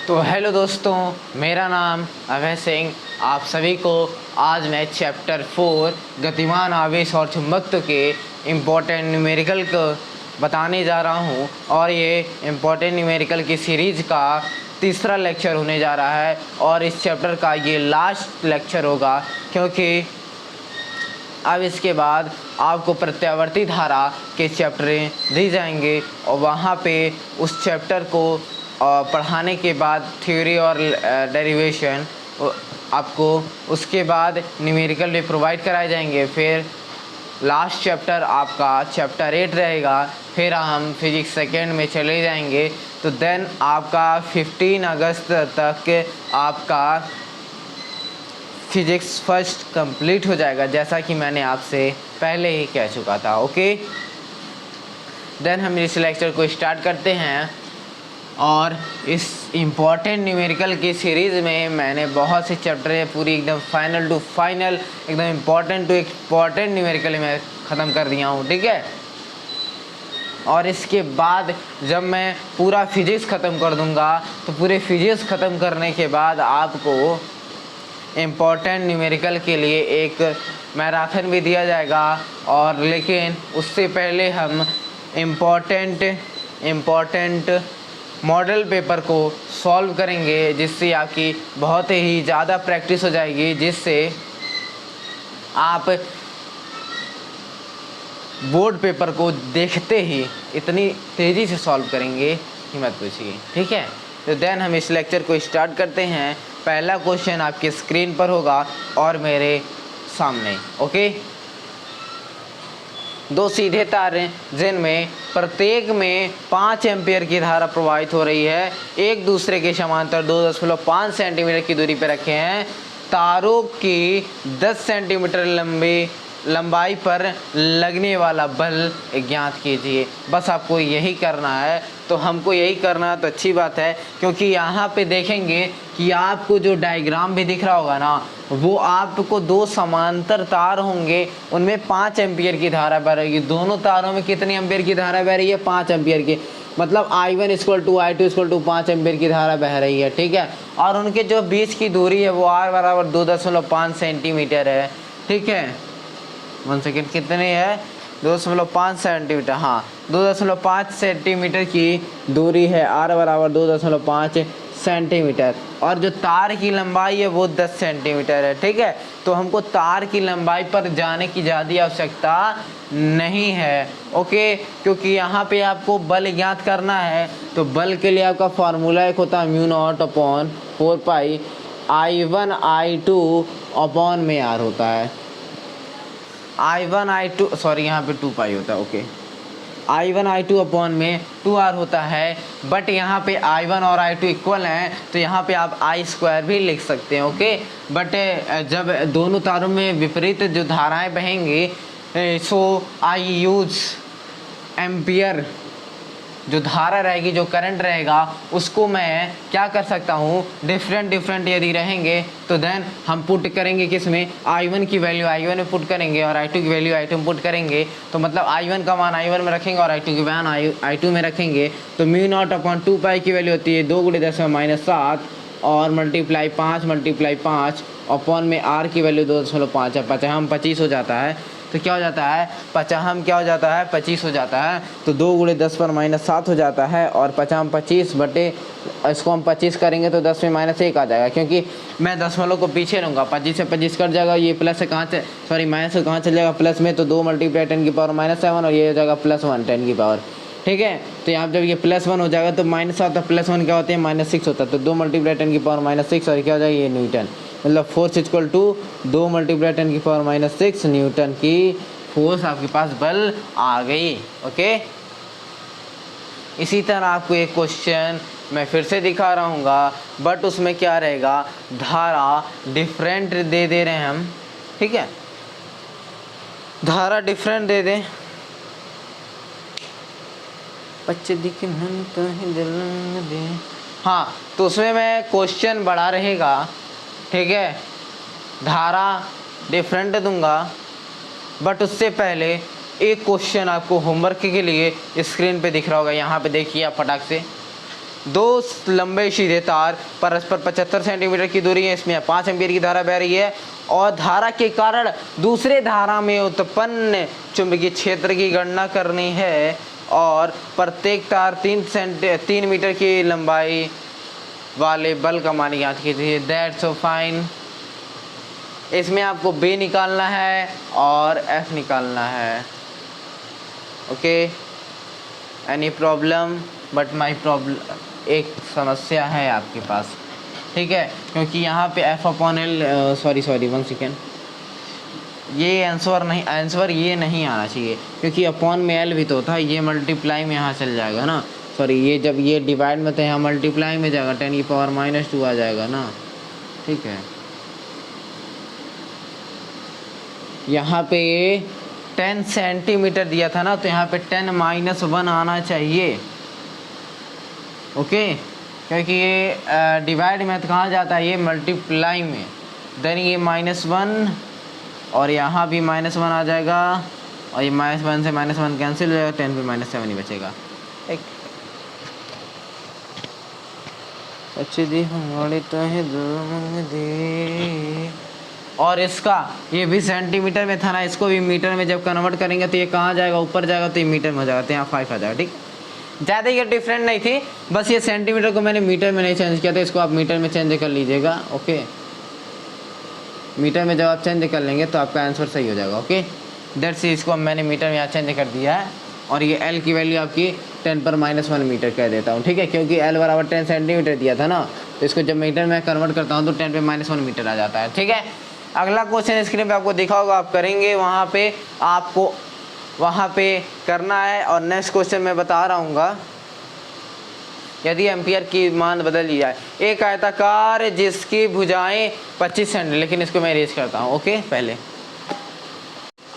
तो हेलो दोस्तों, मेरा नाम अभय सिंह। आप सभी को आज मैं चैप्टर 4 गतिमान आवेश और चुंबकत्व के इम्पोर्टेंट न्यूमेरिकल को बताने जा रहा हूं। और ये इम्पोर्टेंट न्यूमेरिकल की सीरीज़ का तीसरा लेक्चर होने जा रहा है और इस चैप्टर का ये लास्ट लेक्चर होगा, क्योंकि अब इसके बाद आपको प्रत्यावर्ती धारा के चैप्टर दी जाएंगे और वहाँ पे उस चैप्टर को पढ़ाने के बाद थ्योरी और डेरिवेशन आपको उसके बाद न्यूमेरिकल भी प्रोवाइड कराए जाएंगे। फिर लास्ट चैप्टर आपका चैप्टर 8 रहेगा। फिर हम फिजिक्स सेकेंड में चले जाएंगे। तो देन आपका 15 अगस्त तक आपका फिजिक्स फर्स्ट कंप्लीट हो जाएगा, जैसा कि मैंने आपसे पहले ही कह चुका था। ओके, देन हम इस लेक्चर को स्टार्ट करते हैं। और इस इम्पॉर्टेंट न्यूमेरिकल की सीरीज़ में मैंने बहुत से चैप्टर है, पूरी एकदम फाइनल टू फाइनल, एकदम इम्पॉर्टेंट टू इम्पॉर्टेंट न्यूमेरिकल में ख़त्म कर दिया हूँ। ठीक है, और इसके बाद जब मैं पूरा फिजिक्स ख़त्म कर दूँगा तो पूरे फिजिक्स ख़त्म करने के बाद आपको इम्पॉर्टेंट न्यूमेरिकल के लिए एक मैराथन भी दिया जाएगा। और लेकिन उससे पहले हम इम्पॉर्टेंट मॉडल पेपर को सॉल्व करेंगे, जिससे आपकी बहुत ही ज़्यादा प्रैक्टिस हो जाएगी, जिससे आप बोर्ड पेपर को देखते ही इतनी तेज़ी से सॉल्व करेंगे कि मत पूछिए। ठीक है, तो देन हम इस लेक्चर को स्टार्ट करते हैं। पहला क्वेश्चन आपके स्क्रीन पर होगा और मेरे सामने। ओके, दो सीधे तार हैं जिनमें प्रत्येक में 5 एम्पियर की धारा प्रवाहित हो रही है, एक दूसरे के समांतर 2.5 सेंटीमीटर की दूरी पर रखे हैं। तारों की 10 सेंटीमीटर लंबाई पर लगने वाला बल ज्ञात कीजिए। बस आपको यही करना है। तो हमको यही करना है तो अच्छी बात है, क्योंकि यहाँ पे देखेंगे कि आपको जो डायग्राम भी दिख रहा होगा ना, वो आपको दो समांतर तार होंगे, उनमें 5 एम्पियर की धारा बह रही है। दोनों तारों में कितनी एम्पियर की धारा बह रही है? 5 एम्पियर की। मतलब I1 = I2 = 5 एम्पियर की धारा बह रही है। ठीक है, और उनके जो बीच की दूरी है वो R = 2.5 सेंटीमीटर है। ठीक है, 1 सेकेंड, कितने है? 2.5 सेंटीमीटर। हाँ, 2.5 सेंटीमीटर की दूरी है, R = 2.5 सेंटीमीटर। और जो तार की लंबाई है वो 10 सेंटीमीटर है। ठीक है, तो हमको तार की लंबाई पर जाने की ज़्यादा आवश्यकता नहीं है। ओके, क्योंकि यहाँ पे आपको बल ज्ञात करना है। तो बल के लिए आपका फार्मूला एक होता है μ0/4π I1 I2 अपॉन में R होता है। I1 I2 सॉरी, यहाँ पे 2π होता है। ओके, I1 I2 अपॉन में 2R होता है। बट यहाँ पे I1 और I2 इक्वल हैं, तो यहाँ पे आप I² भी लिख सकते हैं। ओके, बट जब दोनों तारों में विपरीत जो धाराएं बहेंगी, सो I यूज एम्पियर, जो धारा रहेगी, जो करंट रहेगा, उसको मैं क्या कर सकता हूँ, डिफरेंट यदि रहेंगे तो देन हम पुट करेंगे किस में, I1 की वैल्यू I1 में पुट करेंगे और I2 की वैल्यू I2 में पुट करेंगे। तो मतलब I1 का मान I1 में रखेंगे और I2 की मान I2 में रखेंगे। तो μ0/2π की वैल्यू होती है 2 × 10⁻7 और मल्टीप्लाई 5 अपॉन में R की वैल्यू 2.5 है। 25 हो जाता है। तो क्या हो जाता है, 25 हो जाता है। तो 2 × 10⁻7 हो जाता है और 25 बटे इसको हम 25 करेंगे तो 10 में -1 आ जाएगा, क्योंकि मैं दशमलव को पीछे लूँगा। 25 से 25 कट जाएगा, ये प्लस से कहाँ से सॉरी माइनस से कहाँ चल जाएगा, प्लस में। तो 2 × 10⁻7 और ये हो जाएगा +1 10 की पावर। ठीक है, तो यहाँ जब ये +1 हो जाएगा तो -7 +1 क्या होते हैं, -6 होता है। तो 2 × 10⁻6 और क्या हो जाएगा, ये न्यूटन। मतलब फोर्स = 2 × 10⁻6 न्यूटन की फोर्स आपके पास बल आ गई। ओके, इसी तरह आपको एक क्वेश्चन मैं फिर से दिखा रहा हूँ, बट उसमें क्या रहेगा, धारा डिफरेंट दे रहे हैं हम। ठीक है, धारा डिफरेंट दे दें, बच्चे दिखे दे। हाँ, तो उसमें मैं क्वेश्चन बड़ा रहेगा। ठीक है, धारा डिफरेंट दूंगा, बट उससे पहले एक क्वेश्चन आपको होमवर्क के लिए स्क्रीन पे दिख रहा होगा। यहाँ पे देखिए आप फटाक से, दो लंबे सीधे तार परस्पर 75 सेंटीमीटर की दूरी है, इसमें 5 एम्पीयर की धारा बह रही है और धारा के कारण दूसरे धारा में उत्पन्न चुंबकीय क्षेत्र की गणना करनी है और प्रत्येक तार 3 मीटर की लंबाई वाले बल का मान ज्ञात कीजिए। That's so fine. इसमें आपको बी निकालना है और एफ निकालना है। Okay, any problem? But my problem, एक समस्या है आपके पास, ठीक है, क्योंकि यहाँ पे F upon L, sorry 1 second, ये आंसर ये नहीं आना चाहिए क्योंकि अपॉन में एल भी तो था, ये मल्टीप्लाई में यहाँ चल जाएगा ना, सॉरी ये जब ये डिवाइड में तो यहाँ मल्टीप्लाई में जाएगा, 10⁻⁻² आ जाएगा ना, ठीक है। यहाँ पे 10 सेंटीमीटर दिया था ना, तो यहाँ पे 10-1 आना चाहिए। ओके, क्योंकि ये डिवाइड में तो कहाँ जाता है, ये मल्टीप्लाई में, देन ये -1 और यहाँ भी -1 आ जाएगा और ये -1 से -1 कैंसिल हो जाएगा, 10 पे -7 ही बचेगा। एक अच्छी दी हमारी तो है दे। और इसका ये भी सेंटीमीटर में था ना, इसको भी मीटर में जब कन्वर्ट करेंगे तो ये कहाँ जाएगा, ऊपर जाएगा, तो ये मीटर में हो जाएगा, तो यहाँ 5 आ जाएगा, ठीक। ज़्यादा ये डिफरेंट नहीं थी, बस ये सेंटीमीटर को मैंने मीटर में नहीं चेंज किया था, इसको आप मीटर में चेंज कर लीजिएगा। ओके, मीटर में जब आप चेंज कर लेंगे तो आपका आंसर सही हो जाएगा। ओके, दैट्स, इसको मैंने मीटर में यहाँ चेंज कर दिया है और ये एल की वैल्यू आपकी 10⁻⁻1 मीटर कह देता हूँ, ठीक है, क्योंकि एल बराबर 10 सेंटीमीटर दिया था ना, तो इसको जब मीटर में कन्वर्ट करता हूँ तो 10⁻⁻1 मीटर आ जाता है, ठीक है। अगला क्वेश्चन स्क्रीन पे आपको दिखा होगा, आप करेंगे, वहाँ पे आपको वहाँ पे करना है। और नेक्स्ट क्वेश्चन मैं बता रहा हूँ, यदि एम्पियर की मान बदल दी जाए, एक आयताकार जिसकी भुजाएं 25 सेंटीमीटर, लेकिन इसको मैं इरेज करता हूँ। ओके, पहले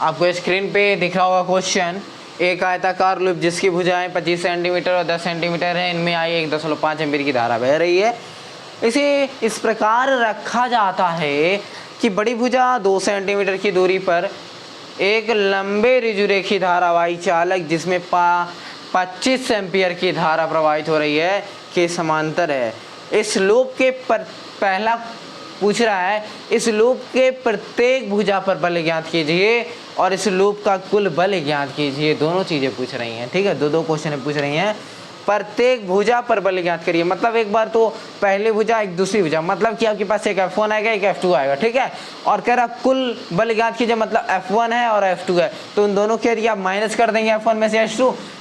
आपको स्क्रीन पे दिख रहा होगा क्वेश्चन, एक आयताकार लूप जिसकी भुजाएं 25 सेंटीमीटर और 10 सेंटीमीटर है, इनमें आई 1.5 एम्पीयर की धारा बह रही है। इसे इस प्रकार रखा जाता है कि बड़ी भुजा 2 सेंटीमीटर की दूरी पर एक लंबे ऋजुरेखी धारावाही चालक जिसमें 25 एम्पीयर की धारा प्रवाहित हो रही है के समांतर है। इस लूप के पहला पूछ रहा है, इस लूप के प्रत्येक भुजा पर बल ज्ञात कीजिए और इस लूप का कुल बल ज्ञात कीजिए। दोनों चीज़ें पूछ रही हैं, ठीक है, दो क्वेश्चन पूछ रही हैं। प्रत्येक भुजा पर बल ज्ञात करिए, मतलब एक बार तो पहली भुजा एक दूसरी भुजा, मतलब कि आपके पास एक F1 आएगा एक F2 आएगा, ठीक है। और कह रहा कुल बल ज्ञात कीजिए, मतलब F1 है और F2 है, तो उन दोनों के एरिया आप माइनस कर देंगे F1 में से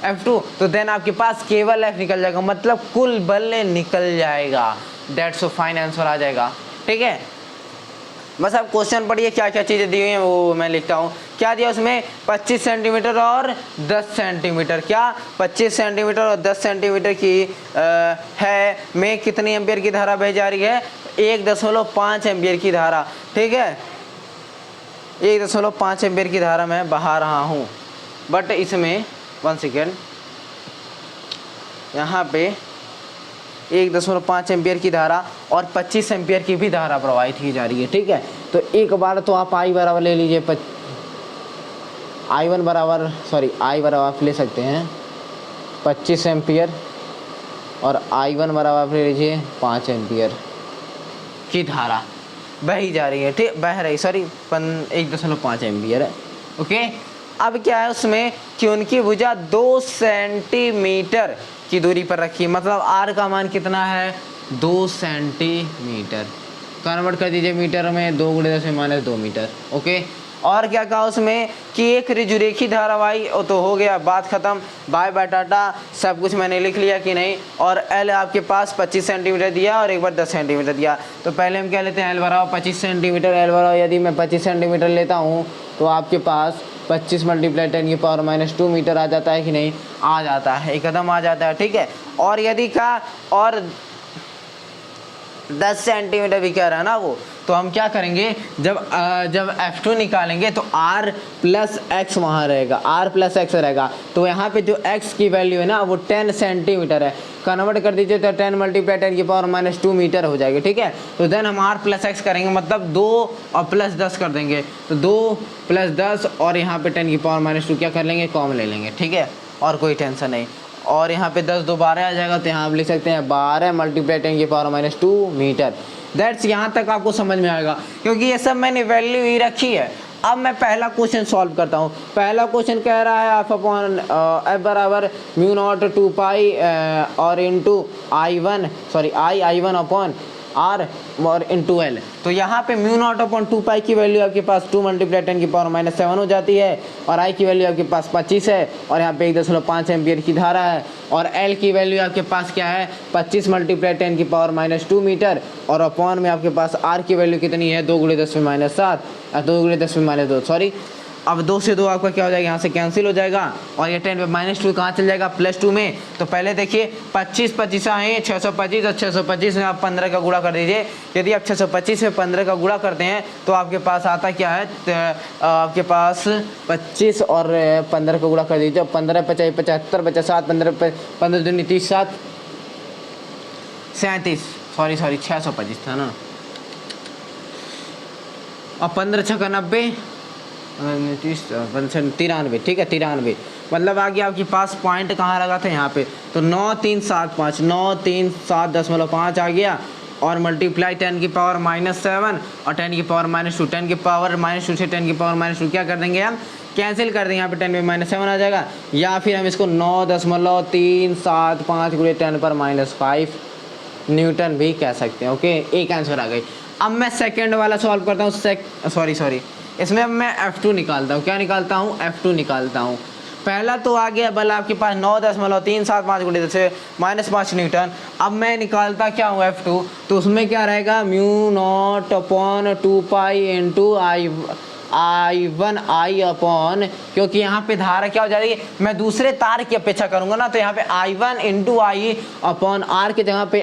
F2, तो देन आपके पास केवल F निकल जाएगा, मतलब कुल बल निकल जाएगा। दैट्स सो फाइन, आंसर आ जाएगा, ठीक है। बस आप क्वेश्चन पढ़िए, क्या क्या चीज़ें दी हुई हैं वो मैं लिखता हूँ। क्या दिया उसमें, 25 सेंटीमीटर और 10 सेंटीमीटर, क्या 25 सेंटीमीटर और 10 सेंटीमीटर की है में कितनी एम्पियर की धारा बह जा रही है, 1.5 एम्पियर की धारा, ठीक है, 1.5 एम्पियर की धारा मैं बहा रहा हूँ। बट इसमें 1 सेकेंड, यहाँ पे 1.5 एम्पियर की धारा और 25 एम्पियर की भी धारा प्रवाहित की जा रही है, ठीक है। तो एक बार तो आप आई बराबर ले लीजिए, I1 बराबर, सॉरी आई बराबर आप ले सकते हैं 25 एम्पियर और I1 बराबर आप ले लीजिए 5 एम्पियर की धारा बही जा रही है, ठीक, बह रही, सॉरी 1.5 एम्पियर है। ओके, अब क्या है उसमें कि उनकी भुजा 2 सेंटीमीटर की दूरी पर रखी, मतलब R का मान कितना है, 2 सेंटीमीटर, कन्वर्ट कर दीजिए मीटर में, 2 × 10⁻2 मीटर। ओके, और क्या कहा उसमें कि एक ऋजुरेखी धारावाही, तो हो गया, बात खत्म, बाय बाय टाटा, सब कुछ मैंने लिख लिया कि नहीं। और L आपके पास 25 सेंटीमीटर दिया और एक बार 10 सेंटीमीटर दिया, तो पहले हम क्या लेते हैं, L बराबर 25 सेंटीमीटर, L बराबर यदि मैं 25 सेंटीमीटर लेता हूँ तो आपके पास 25 × 10⁻² मीटर आ जाता है कि नहीं, आ जाता है, एकदम आ जाता है, ठीक है। और यदि का और 10 सेंटीमीटर भी कह रहा है ना वो, तो हम क्या करेंगे, जब F2 निकालेंगे तो R + x वहाँ रहेगा, R + x रहेगा, तो यहाँ पे जो x की वैल्यू है ना वो 10 सेंटीमीटर है, कन्वर्ट कर दीजिए तो 10 × 10⁻² मीटर हो जाएगी, ठीक है। तो देन हम R + x करेंगे, मतलब 2 और +10 कर देंगे, तो 2 + 10 और यहाँ पे 10⁻² क्या कर लेंगे, कॉमन ले लेंगे, ठीक है, और कोई टेंशन नहीं। और यहाँ पे 10 दोबारा आ जाएगा, तो यहाँ आप लिख सकते हैं 12 मल्टीप्लाई 10 की पावर -2 मीटर। दैट्स, यहाँ तक आपको समझ में आएगा क्योंकि ये सब मैंने वैल्यू ही रखी है। अब मैं पहला क्वेश्चन सॉल्व करता हूँ। पहला क्वेश्चन कह रहा है F अपॉन F बराबर म्यू नॉट 2 पाई और इंटू I1 अपॉन R और इंटू L। तो यहाँ पे म्यू नॉट अपॉन 2 पाई की वैल्यू आपके पास 2 मल्टीप्लाई 10 की पावर -7 हो जाती है, और I की वैल्यू आपके पास 25 है, और यहाँ पे 1.5 एम्पियर की धारा है, और L की वैल्यू आपके पास क्या है 25 मल्टीप्लाई 10 की पावर -2 मीटर, और अपॉन में आपके पास R की वैल्यू कितनी है 2 × 10⁻7 2 × 10⁻2 सॉरी। अब 2 से 2 आपका क्या हो जाएगा, यहाँ से कैंसिल हो जाएगा, और ये 10 पे -2 कहाँ चल जाएगा +2 में। तो पहले देखिए 25 25 हैं 625, और 625 में आप 15 का गुणा कर दीजिए। यदि आप 625 में 15 का गुणा करते हैं तो आपके पास आता क्या है, आपके पास 25 और 15 का गुणा कर दीजिए, 15 50 75 57 15 दूनी 30 7 37 सॉरी 625 था ना, और 15 6 का 90 93, ठीक है 93। मतलब आ गया आपके पास पॉइंट कहाँ लगा था यहाँ पे, तो 9375 9375 आ गया, और मल्टीप्लाई 10 की पावर -7 और 10 की पावर -2 10 की पावर -2 से 10 की पावर -2 क्या कर देंगे हम, कैंसिल कर देंगे। यहाँ पे 10 पे -7 आ जाएगा, या फिर हम इसको 9.375 × 10⁻5 न्यूटन भी कह सकते हैं। ओके, एक आंसर आ गई। अब मैं सेकेंड वाला सॉल्व करता हूँ। सॉरी इसमें अब मैं F2 निकालता हूँ। क्या निकालता हूँ, F2 निकालता हूँ। पहला तो आ गया बल आपके पास 9.375 × 10⁻5 न्यूटन। अब मैं निकालता क्या हूँ F2, तो उसमें क्या रहेगा mu naught upon 2 pi into I1 I upon, क्योंकि यहाँ पे धारा क्या हो जाएगी, मैं दूसरे तार की अपेक्षा करूँगा ना, तो यहाँ पे I1 into I upon R के जगह पे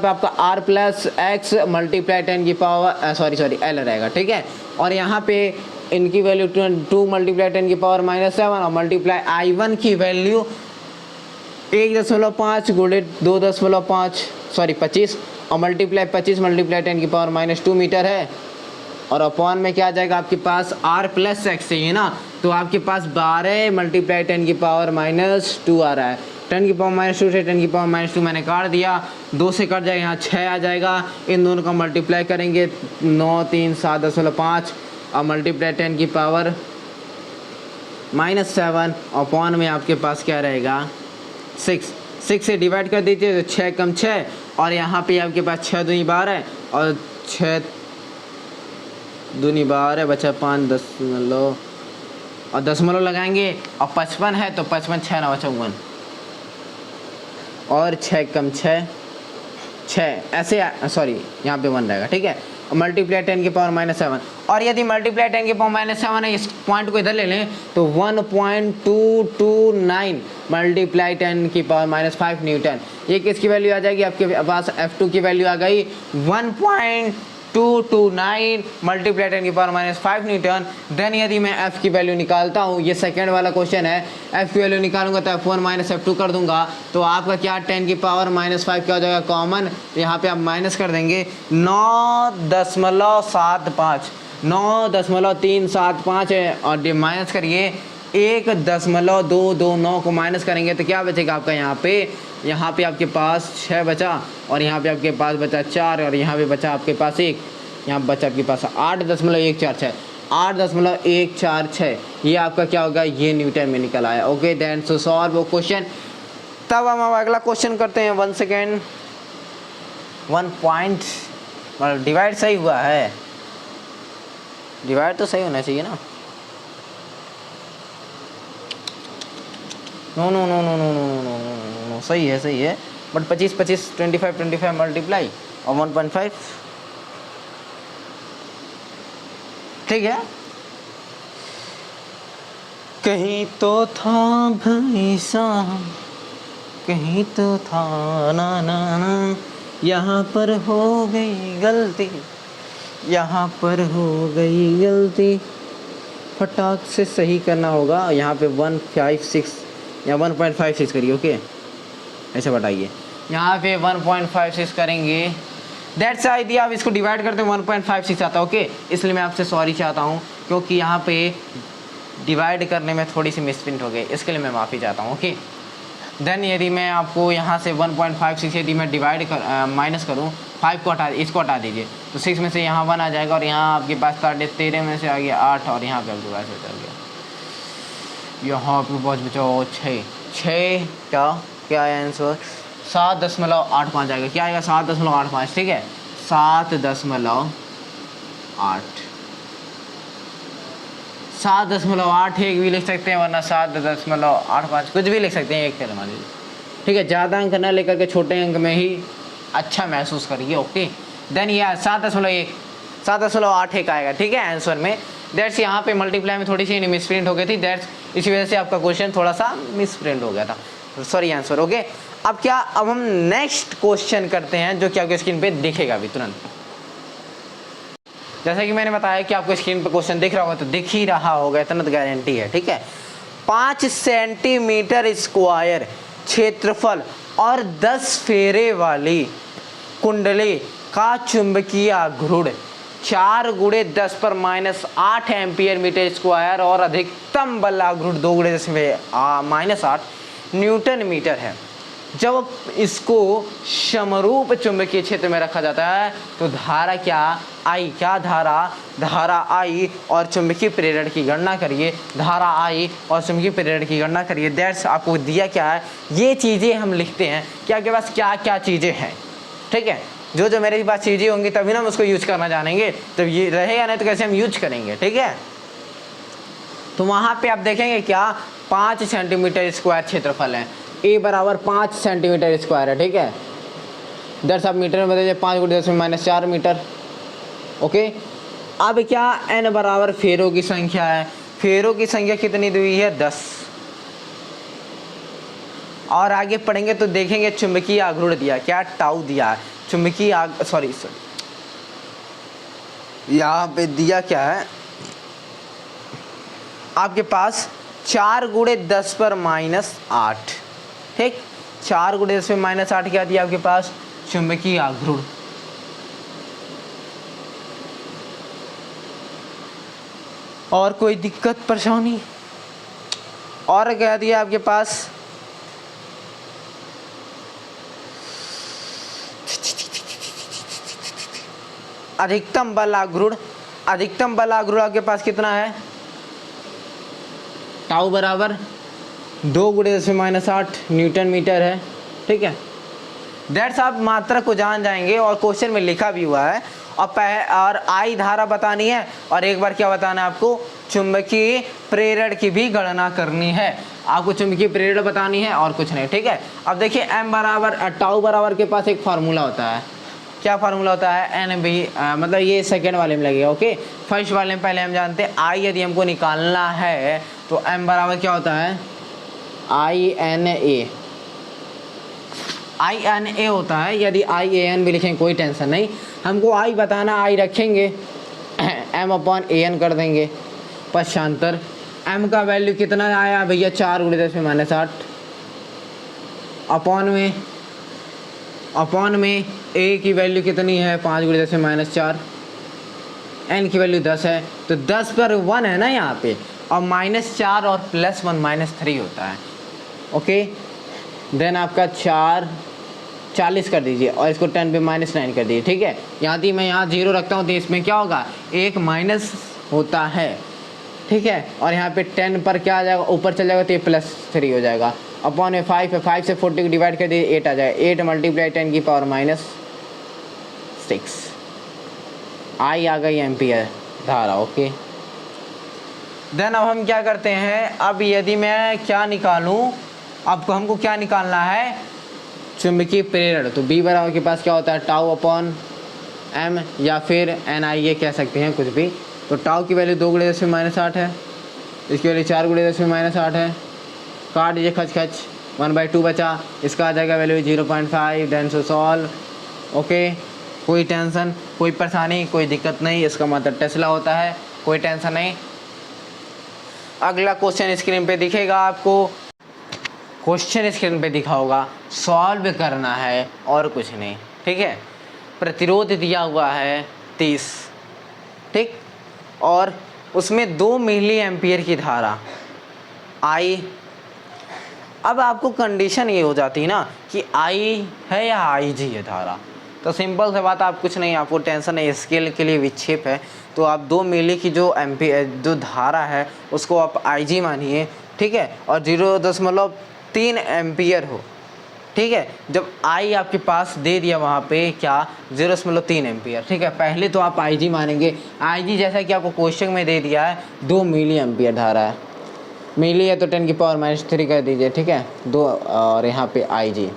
आपका R प्लस X मल्टीप्लाई 10 की पावर L रहेगा, ठीक है। और यहाँ पे इनकी वैल्यू 2 मल्टीप्लाई 10 की पावर -7, और मल्टीप्लाई I1 की वैल्यू 1.5 × 2.5 25, और मल्टीप्लाई 25 मल्टीप्लाई 10 की पावर -2 मीटर है, और अपॉन में क्या आ जाएगा आपके पास R प्लस X चाहिए ना, तो आपके पास 12 मल्टीप्लाई 10 की पावर -2 आ रहा है। 10 की पावर -2 से 10 की पावर -2 मैंने काट दिया, 2 से कट जाएगा, यहाँ 6 आ जाएगा। इन दोनों का मल्टीप्लाई करेंगे 937.5 और मल्टीप्लाई 10 की पावर -7 अपॉन में आपके पास क्या रहेगा 6 से डिवाइड कर दीजिए, तो 6 कम 6, और यहाँ पे आपके पास 6 दूनी 12 और 6 दूनी 12 बचा 5 दशमलव, और दशमलव लगाएंगे, और 55 है तो 55 6 9 54, और 6 कम 6 ऐसे सॉरी यहाँ पे 1 रहेगा, ठीक है। मल्टीप्लाई 10 की पावर -7, और यदि मल्टीप्लाई 10 की पावर -7 है, इस पॉइंट को इधर ले लें तो 1.229 मल्टीप्लाई 10 की पावर -5 न्यूटन। ये किसकी वैल्यू आ जाएगी, आपके पास F2 की वैल्यू आ गई 1.229 मल्टीप्लाई 10 की पावर -5 न्यूटन। देन यदि मैं F की वैल्यू निकालता हूँ, ये सेकेंड वाला क्वेश्चन है, F की वैल्यू निकालूंगा तो F1 - F2 कर दूंगा, तो आपका क्या 10 की पावर -5 क्या हो जाएगा कॉमन, तो यहाँ पे आप माइनस कर देंगे 9.375 है, और माइनस करिए 1.229 को माइनस करेंगे तो क्या बचेगा आपका, यहाँ पे आपके पास 6 बचा, और यहाँ पे आपके पास बचा 4, और यहाँ पे बचा आपके पास 1, यहाँ बचा आपके पास 8.146 ये आपका क्या होगा, ये न्यूटन में निकल आया। ओके देन सो सॉल्व वो क्वेश्चन। तब हम अगला क्वेश्चन करते हैं। 1 सेकेंड, 1 पॉइंट डिवाइड सही हुआ है, डिवाइड तो सही होना चाहिए ना, नो सही है, बट 25 25 मल्टीप्लाई और 1.5 ठीक है। कहीं तो था भैसा, कहीं तो था ना, यहाँ पर हो गई गलती, फटाक से सही करना होगा। यहाँ पे 156 या 1.56 करिए, ओके ऐसे बताइए, यहाँ पे 1.56 करेंगे, दैट्स आइडिया। अब इसको डिवाइड करते हैं 1.56 आता है, ओके। इसलिए मैं आपसे सॉरी चाहता हूँ, क्योंकि यहाँ पे डिवाइड करने में थोड़ी सी मिसप्रिंट हो गई, इसके लिए मैं माफ़ी चाहता हूँ, ओके। देन यदि मैं आपको यहाँ से 1.56 यदि मैं डिवाइड कर माइनस करूँ, 5 को इसको हटा दीजिए तो 6 में से यहाँ 1 आ जाएगा और यहाँ आपके पास 13 में से आ गया 8 और यहाँ पे आपके पास बच गया, यहाँ आपके पास बचा 6 क्या है आंसर 7.85 आएगा। क्या आएगा 7.85, ठीक है 7.8 एक भी लिख सकते हैं वरना 7.85 कुछ भी लिख सकते हैं, एक मान लीजिए, ठीक है। ज़्यादा अंक ना लेकर के छोटे अंक में ही अच्छा महसूस करिए, ओके। देन यह 7.81 आएगा, ठीक है आंसर में। दैट्स यहाँ पे मल्टीप्लाई में थोड़ी सी मिसप्रिंट हो गई थी, दैट्स इसी वजह से आपका क्वेश्चन थोड़ा सा मिसप्रिंट हो गया था, सॉरी आंसर, ओके। अब हम नेक्स्ट क्वेश्चन करते हैं जो कि आपके स्क्रीन पे दिखेगा अभी तुरंत। जैसा कि मैंने बताया कि आपको स्क्रीन पे क्वेश्चन दिख रहा होगा, तो दिख ही रहा होगा, इतना तो गारंटी है, ठीक है। 5 सेंटीमीटर स्क्वायर क्षेत्रफल और 10 फेरे वाली कुंडली का चुंबकीय आघूर्ण 4 गुणे 10⁻8 एम्पियर मीटर स्क्वायर और अधिकतम बल आघूर्ण 2 गुणे 10⁻8 न्यूटन मीटर है। जब इसको समरूप चुंबकीय क्षेत्र में रखा जाता है तो धारा धारा आई और चुंबकीय प्रेरण की गणना करिए, धारा आई और चुंबकीय प्रेरण की गणना करिए। दैट्स आपको दिया क्या है, ये चीज़ें हम लिखते हैं कि आपके पास क्या क्या चीज़ें हैं, ठीक है। जो मेरे पास चीज़ें होंगी तभी ना हम उसको यूज करना जानेंगे, तो ये रहेगा नहीं तो कैसे हम यूज करेंगे, ठीक है। तो वहाँ पे आप देखेंगे क्या 5 सेंटीमीटर स्क्वायर क्षेत्रफल है, ए बराबर 5 सेंटीमीटर स्क्वायर है, ठीक है। दस आप मीटर में बताइए 5 गुणे 10⁻4 मीटर, ओके। अब क्या एन बराबर फेरों की संख्या है, फेरों की संख्या कितनी दी है 10, और आगे पढ़ेंगे तो देखेंगे चुंबकीय आघूर्ण दिया क्या, टाउ दिया है, चुंबकीय सॉरी यहाँ पे दिया क्या है आपके पास 4 गुणे 10⁻8, ठीक। 4 गुणे 10⁻8 क्या दिया आपके पास, चुंबकीय आघूर्ण। और कोई दिक्कत परेशानी, और क्या दिया आपके पास, अधिकतम बल आघूर्ण। अधिकतम बल आघूर्ण आपके पास कितना है, टाउ बराबर 2 गुणे 10⁻8 न्यूटन मीटर है, ठीक है। दैट्स आप मात्रा को जान जाएंगे और क्वेश्चन में लिखा भी हुआ है। और आई धारा बतानी है और एक बार क्या बताना है आपको, चुंबकीय प्रेरण की भी गणना करनी है। आपको चुंबकीय प्रेरण बतानी है और कुछ नहीं, ठीक है। अब देखिए एम बराबर टाउ बराबर के पास एक फार्मूला होता है, क्या फार्मूला होता है, एन बी, मतलब ये सेकेंड वाले में लगेगा, ओके। फर्स्ट वाले में पहले हम जानते हैं आई यदि हमको निकालना है तो एम बराबर क्या होता है, आई एन ए होता है। यदि आई ए एन भी लिखें कोई टेंशन नहीं, हमको आई बताना, आई रखेंगे एम अपॉन ए एन कर देंगे। पश्चांतर एम का वैल्यू कितना आया भैया 4 गुणे 10⁻8 अपॉन में ए की वैल्यू कितनी है 5 गुणे 10⁻4, एन की वैल्यू 10 है तो 10 पर 1 है ना यहाँ पे, और -4 और +1 -3 होता है, ओके। देन आपका 40 कर दीजिए और इसको 10 पे -9 कर दीजिए, ठीक है। यहाँ थी मैं यहाँ 0 रखता हूँ तो इसमें क्या होगा, एक माइनस होता है, ठीक है। और यहाँ पे 10 पर क्या आ जाएगा, ऊपर चल जाएगा तो ये +3 हो जाएगा। अपॉन में 5 है, 5 से 40 को डिवाइड कर दिए 8 आ जाएगा, 8 × 10 की पावर -6 आई आ गई एम्पियर धारा, ओके। देन अब हम क्या करते हैं, अब यदि मैं क्या निकालूं, अब हमको क्या निकालना है, चुंबकीय प्रेरण। तो बी बराबर के पास क्या होता है, टाउ अपॉन एम या फिर एन आई ए कह सकते हैं कुछ भी। तो टाउ की वैल्यू 2 गुणे 10⁻8 है, इसकी वैल्यू 4 गुणे 10⁻8 है। काट दीजिए खच 1/2 बचा, इसका आ जाएगा value 0.5। Then so solve, okay. कोई टेंशन, कोई परेशानी, कोई दिक्कत नहीं, इसका मतलब टेस्ला होता है, कोई टेंशन नहीं। अगला क्वेश्चन स्क्रीन पे दिखेगा आपको, क्वेश्चन स्क्रीन पे दिखा होगा, सॉल्व करना है और कुछ नहीं, ठीक है। प्रतिरोध दिया हुआ है 30, ठीक, और उसमें 2 मिली एम्पियर की धारा आई अब आपको कंडीशन ये हो जाती है ना कि आई है या आई जी है धारा, तो सिंपल से बात, आप कुछ नहीं, आपको टेंशन नहीं, स्केल के लिए विक्षेप है तो आप 2 मिली की जो एम्पीयर जो धारा है उसको आप आई जी मानिए, ठीक है, और 0.3 एम्पियर हो, ठीक है। जब आई आपके पास दे दिया वहाँ पे क्या 0.3 एम्पियर, ठीक है, पहले तो आप आई जी मानेंगे। आई जी जैसा कि आपको क्वेश्चन में दे दिया है 2 मिली एम्पियर धारा है, मिली है तो 10⁻³ कर दीजिए, ठीक है, 2, और यहाँ पे आई जी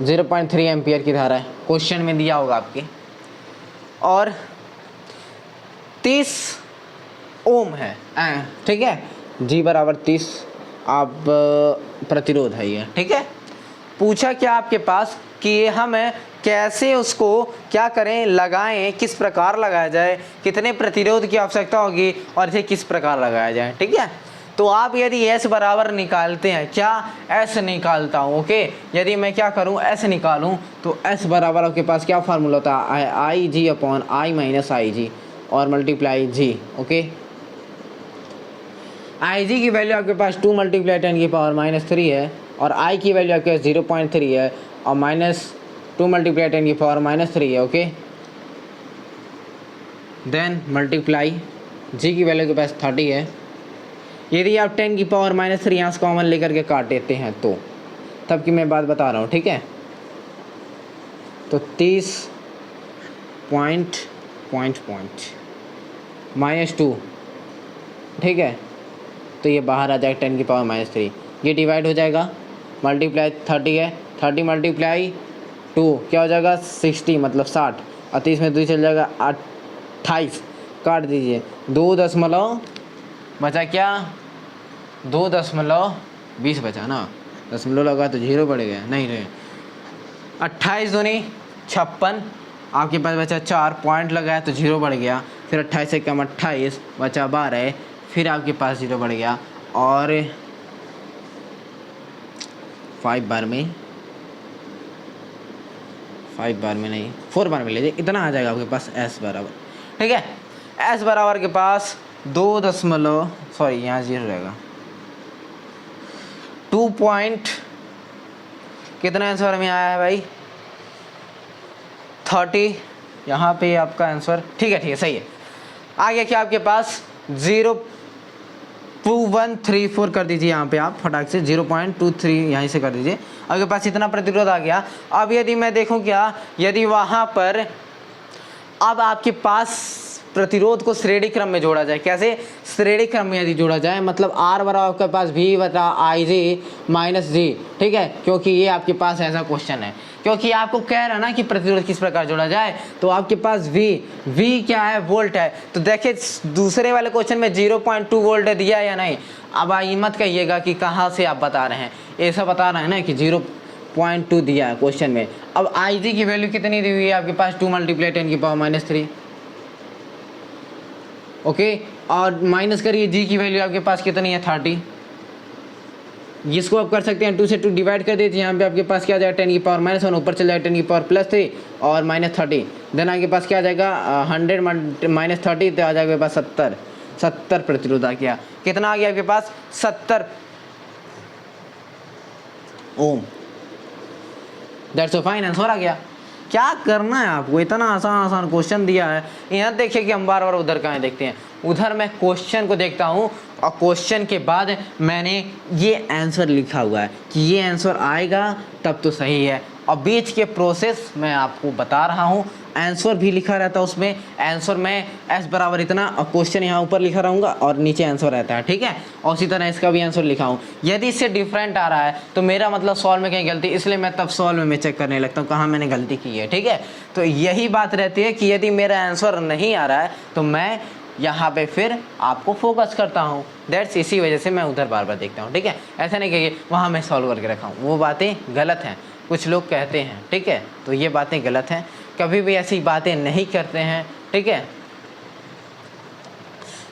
0.3 एम्पियर की धारा है, क्वेश्चन में दिया होगा आपके, और 30 ओम है, ठीक है, जी बराबर 30 आप प्रतिरोध है ये, ठीक है। पूछा क्या आपके पास कि हम कैसे उसको क्या करें, लगाएं, किस प्रकार लगाया जाए, कितने प्रतिरोध की आवश्यकता होगी और इसे किस प्रकार लगाया जाए, ठीक है। तो आप यदि S बराबर निकालते हैं, क्या S निकालता हूँ, ओके, यदि मैं क्या करूँ S निकालूँ तो S बराबर आपके पास क्या फार्मूला होता है, आई जी अपॉन आई माइनस आई जी और मल्टीप्लाई जी, ओके। आई जी की वैल्यू आपके पास 2 × 10⁻³ है और आई की वैल्यू आपके पास 0.3 है और -2 × 10⁻³ है, ओके। देन मल्टीप्लाई जी की वैल्यू के पास 30 है। यदि आप 10⁻³ यहाँ से कॉमन लेकर के काट देते हैं तो तब की मैं बात बता रहा हूँ, ठीक है। तो 30 पॉइंट -2, ठीक है, तो ये बाहर आ जाएगा 10⁻³, ये डिवाइड हो जाएगा, मल्टीप्लाई 30 है, 30 × 2 क्या हो जाएगा 60 मतलब 60 और 30 में 2 चल जाएगा 28, काट दीजिए, 2 दशमलव बचा क्या 2.20 बचा ना, दशमलव लगा तो 0 बढ़ गया, नहीं रहे 28 दूनी 56, आपके पास बचा 4 पॉइंट लगाया तो 0 बढ़ गया, फिर 28 से कम 28 बचा 12, फिर आपके पास 0 बढ़ गया और 5 बार में नहीं 4 बार में लीजिए, इतना आ जाएगा आपके पास S बराबर, ठीक है। S बराबर के पास 2 दशमलव यहाँ 0 रहेगा 2 पॉइंट कितना आंसर में आया है भाई 30, यहाँ पे आपका आंसर, ठीक है सही है। आगे क्या आपके पास 0.2134 कर दीजिए, यहाँ पे आप फटाक से 0.23 यहीं से कर दीजिए, आपके पास इतना प्रतिरोध आ गया। अब यदि मैं देखूँ क्या, यदि वहाँ पर अब आपके पास प्रतिरोध को श्रेणी क्रम में जोड़ा जाए, कैसे श्रेणी क्रम में यदि जोड़ा जाए, मतलब R बराबर आपके पास V बटा आई जी माइनस जी, ठीक है, क्योंकि ये आपके पास ऐसा क्वेश्चन है, क्योंकि आपको कह रहा ना कि प्रतिरोध किस प्रकार जोड़ा जाए, तो आपके पास V क्या है वोल्ट है, तो देखिए दूसरे वाले क्वेश्चन में 0.2 वोल्ट दिया या नहीं। अब आई मत कहिएगा कि कहाँ से आप बता रहे हैं, ऐसा बता रहे हैं ना कि 0.2 दिया है क्वेश्चन में। अब आई जी की वैल्यू कितनी दी हुई है आपके पास 2 × 10⁻³ ओके, और माइनस करिए जी की वैल्यू आपके पास कितनी है 30, जिसको आप कर सकते हैं 2 से 2 डिवाइड कर देते हैं, यहाँ पे आपके पास क्या आ जाएगा 10⁻⁻1 ऊपर चल जाएगा 10⁻+3 और -30, देन आपके पास क्या आ जाएगा 100 - 30 तो आ जाएगा आपके पास 70 प्रतिरोध आ गया, कितना आ गया आपके पास 70 ओम, दैट्स फाइन आंसर आ गया। क्या करना है आपको, इतना आसान क्वेश्चन दिया है। यहाँ देखिए कि हम बार बार उधर कहाँ देखते हैं, उधर मैं क्वेश्चन को देखता हूँ और क्वेश्चन के बाद मैंने ये आंसर लिखा हुआ है कि ये आंसर आएगा तब तो सही है, और बीच के प्रोसेस मैं आपको बता रहा हूँ, आंसर भी लिखा रहता है उसमें, आंसर में S बराबर इतना और क्वेश्चन यहाँ ऊपर लिखा रहूँगा और नीचे आंसर रहता है, ठीक है, और उसी तरह इसका भी आंसर लिखा हूँ। यदि इससे डिफरेंट आ रहा है तो मेरा मतलब सॉल्व में कहीं गलती, इसलिए मैं तब सॉल्व में मैं चेक करने लगता हूँ कहाँ मैंने गलती की है, ठीक है। तो यही बात रहती है कि यदि मेरा आंसर नहीं आ रहा है तो मैं यहाँ पे फिर आपको फोकस करता हूँ, दैट्स इसी वजह से मैं उधर बार बार देखता हूँ, ठीक है। ऐसा नहीं कहिए वहाँ मैं सॉल्व करके रखा हूँ, वो बातें गलत हैं, कुछ लोग कहते हैं, ठीक है, तो ये बातें गलत हैं, कभी भी ऐसी बातें नहीं करते हैं, ठीक है।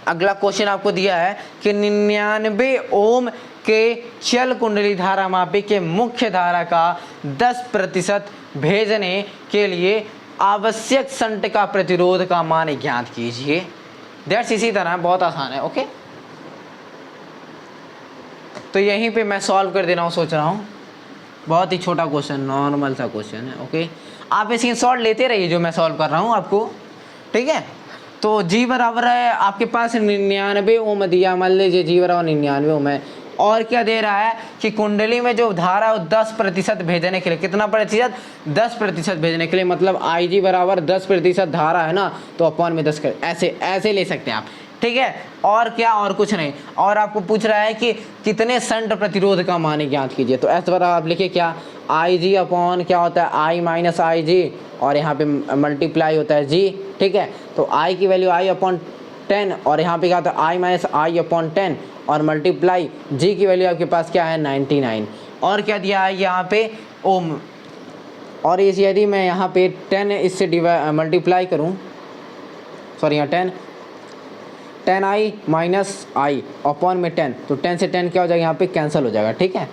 अगला क्वेश्चन आपको दिया है कि 99 ओम के चल कुंडली धारा मापी के मुख्य धारा का 10% भेजने के लिए आवश्यक शंट का प्रतिरोध का मान ज्ञात कीजिए। दैट्स इसी तरह बहुत आसान है, ओके। तो यहीं पे मैं सॉल्व कर दे रहा हूँ, सोच रहा हूँ। बहुत ही छोटा क्वेश्चन, नॉर्मल सा क्वेश्चन है। ओके, आप इसकी शॉर्ट लेते रहिए जो मैं सॉल्व कर रहा हूँ आपको, ठीक है। तो जी बराबर है आपके पास 99 ओम दिया, मान लीजिए जी बराबर 99 ओम है। और क्या दे रहा है कि कुंडली में जो धारा है वो 10% भेजने के लिए, कितना प्रतिशत, 10% भेजने के लिए, मतलब आई जी बराबर 10% धारा है ना, तो अपॉन में 10 कर, ऐसे ऐसे ले सकते हैं आप, ठीक है। और क्या, और कुछ नहीं। और आपको पूछ रहा है कि कितने शंट प्रतिरोध का मान ज्ञात कीजिए, तो ऐसे बराबर आप लिखिए क्या, आई जी अपॉन क्या होता है, आई माइनस आई जी, और यहाँ पे मल्टीप्लाई होता है जी, ठीक है। तो आई की वैल्यू आई अपॉन 10, और यहाँ पे क्या होता है आई माइनस आई अपॉन 10, और मल्टीप्लाई जी की वैल्यू आपके पास क्या है 99। और क्या दिया है यहाँ पे ओम, और इस यदि मैं यहाँ पे 10 इससे मल्टीप्लाई करूँ, सॉरी यहाँ 10 आई माइनस आई अपॉन में 10, तो 10 से 10 क्या हो जाएगा यहाँ पे कैंसिल हो जाएगा, ठीक है।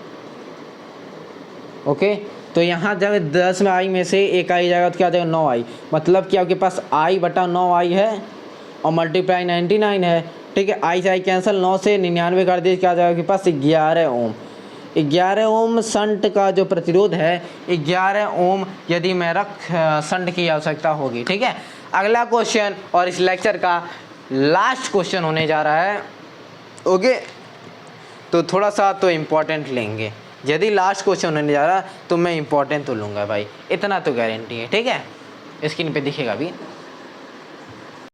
ओके, तो यहाँ जब 10 में आई में से एक आई जाएगा तो क्या आ जाएगा 9 आई, मतलब कि आपके पास आई बटा 9 आई है और मल्टीप्लाई 99 है, ठीक है। आई से आई कैंसिल, 9 से 99 कर दिए, क्या आ जाएगा आपके पास 11 ओम। 11 ओम शंट का जो प्रतिरोध है, 11 ओम यदि मैं शंट की आवश्यकता होगी, ठीक है। अगला क्वेश्चन और इस लेक्चर का लास्ट क्वेश्चन होने जा रहा है। ओके, तो थोड़ा सा तो इम्पोर्टेंट लेंगे, यदि लास्ट क्वेश्चन होने जा रहा तो मैं इम्पोर्टेंट तो लूँगा भाई, इतना तो गारंटी है, ठीक है। स्क्रीन पे दिखेगा भी।